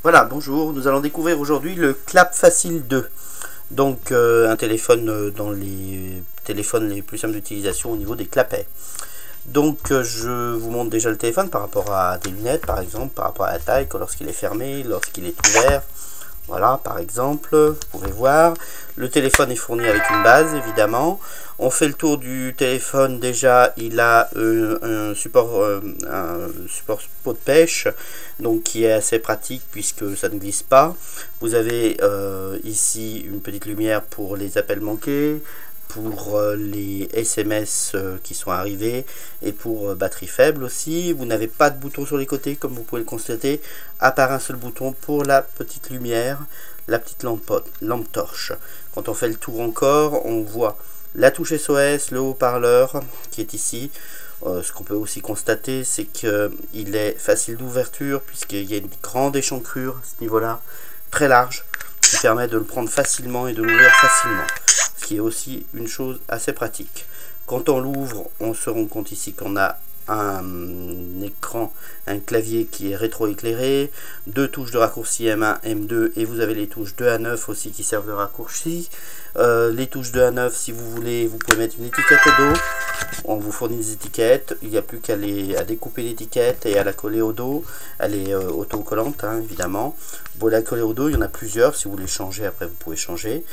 Voilà, bonjour, nous allons découvrir aujourd'hui le Clap Facile 2. Donc un téléphone dans les téléphones les plus simples d'utilisation au niveau des clapets. Donc je vous montre déjà le téléphone par rapport à des lunettes par exemple, par rapport à la taille, lorsqu'il est fermé, lorsqu'il est ouvert. Voilà, par exemple, vous pouvez voir, le téléphone est fourni avec une base, évidemment. On fait le tour du téléphone, déjà, il a un support pot de pêche, donc qui est assez pratique puisque ça ne glisse pas. Vous avez ici une petite lumière pour les appels manqués, pour les SMS qui sont arrivés et pour batterie faible aussi. Vous n'avez pas de bouton sur les côtés comme vous pouvez le constater, à part un seul bouton pour la petite lumière, la petite lampe torche. Quand on fait le tour encore, on voit la touche SOS, le haut-parleur qui est ici. Ce qu'on peut aussi constater, c'est qu'il est facile d'ouverture puisqu'il y a une grande échancrure à ce niveau-là, très large, qui permet de le prendre facilement et de l'ouvrir facilement. Ce qui est aussi une chose assez pratique. Quand on l'ouvre, on se rend compte ici qu'on a un écran, un clavier qui est rétroéclairé, deux touches de raccourci M1, M2 et vous avez les touches 2 à 9 aussi qui servent de raccourci. Les touches 2 à 9, si vous voulez, vous pouvez mettre une étiquette au dos. On vous fournit des étiquettes, il n'y a plus qu'à découper l'étiquette et à la coller au dos. Elle est autocollante hein, évidemment. Pour la coller au dos, il y en a plusieurs, si vous voulez changer après vous pouvez changer.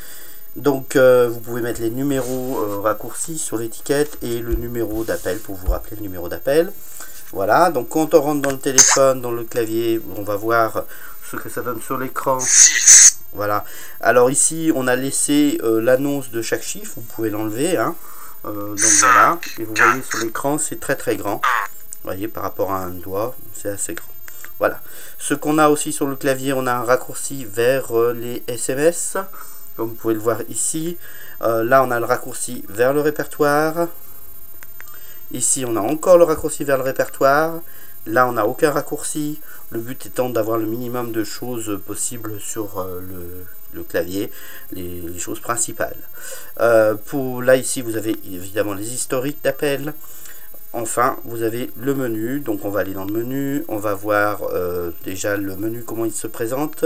Donc vous pouvez mettre les numéros raccourcis sur l'étiquette et le numéro d'appel pour vous rappeler le numéro d'appel. Voilà, donc quand on rentre dans le téléphone, dans le clavier, on va voir ce que ça donne sur l'écran. Voilà, alors ici on a laissé l'annonce de chaque chiffre, vous pouvez l'enlever. Hein. Donc voilà, et vous voyez sur l'écran c'est très grand. Vous voyez par rapport à un doigt, c'est assez grand. Voilà, ce qu'on a aussi sur le clavier, on a un raccourci vers les SMS. Comme vous pouvez le voir ici, là on a le raccourci vers le répertoire. Ici on a encore le raccourci vers le répertoire. Là on n'a aucun raccourci. Le but étant d'avoir le minimum de choses possibles sur le clavier, les choses principales. Là ici vous avez évidemment les historiques d'appels. Enfin, vous avez le menu, donc on va aller dans le menu, on va voir déjà le menu, comment il se présente.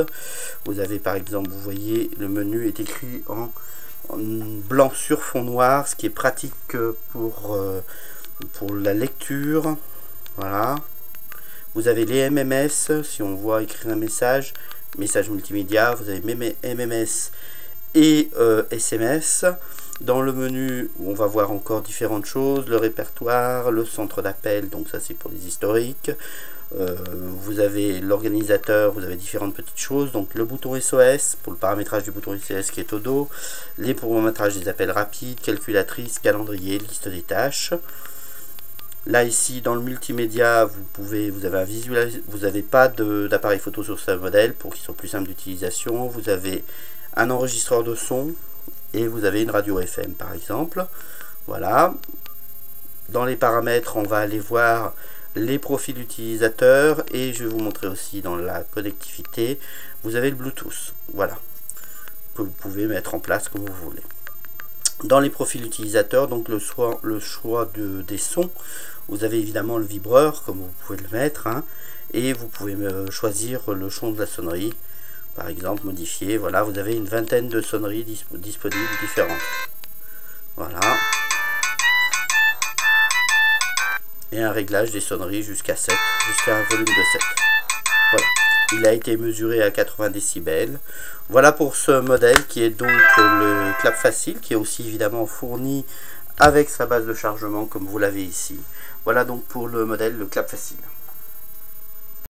Vous avez par exemple, vous voyez, le menu est écrit en blanc sur fond noir, ce qui est pratique pour la lecture. Voilà. Vous avez les MMS, si on voit écrire un message multimédia, vous avez MMS et SMS. Dans le menu, on va voir encore différentes choses, le répertoire, le centre d'appel, donc ça c'est pour les historiques. Vous avez l'organisateur, vous avez différentes petites choses, donc le bouton SOS, pour le paramétrage du bouton SOS qui est au dos, les paramétrages des appels rapides, calculatrice, calendrier, liste des tâches. Là ici dans le multimédia, vous avez un visuel, vous n'avez pas d'appareil photo sur ce modèle pour qu'il soit plus simple d'utilisation. Vous avez un enregistreur de son et vous avez une radio FM par exemple. Voilà. Dans les paramètres, on va aller voir les profils utilisateurs et je vais vous montrer aussi dans la connectivité, vous avez le Bluetooth. Voilà. Que vous pouvez mettre en place comme vous voulez. Dans les profils utilisateurs, donc le choix des sons, vous avez évidemment le vibreur, comme vous pouvez le mettre, hein, et vous pouvez choisir le son de la sonnerie, par exemple modifier. Voilà, vous avez une vingtaine de sonneries disponibles différentes. Voilà. Et un réglage des sonneries jusqu'à 7, jusqu'à un volume de 7. Voilà. Il a été mesuré à 80 décibels. Voilà pour ce modèle qui est donc le Clap Facile, qui est aussi évidemment fourni avec sa base de chargement comme vous l'avez ici. Voilà donc pour le modèle le Clap Facile.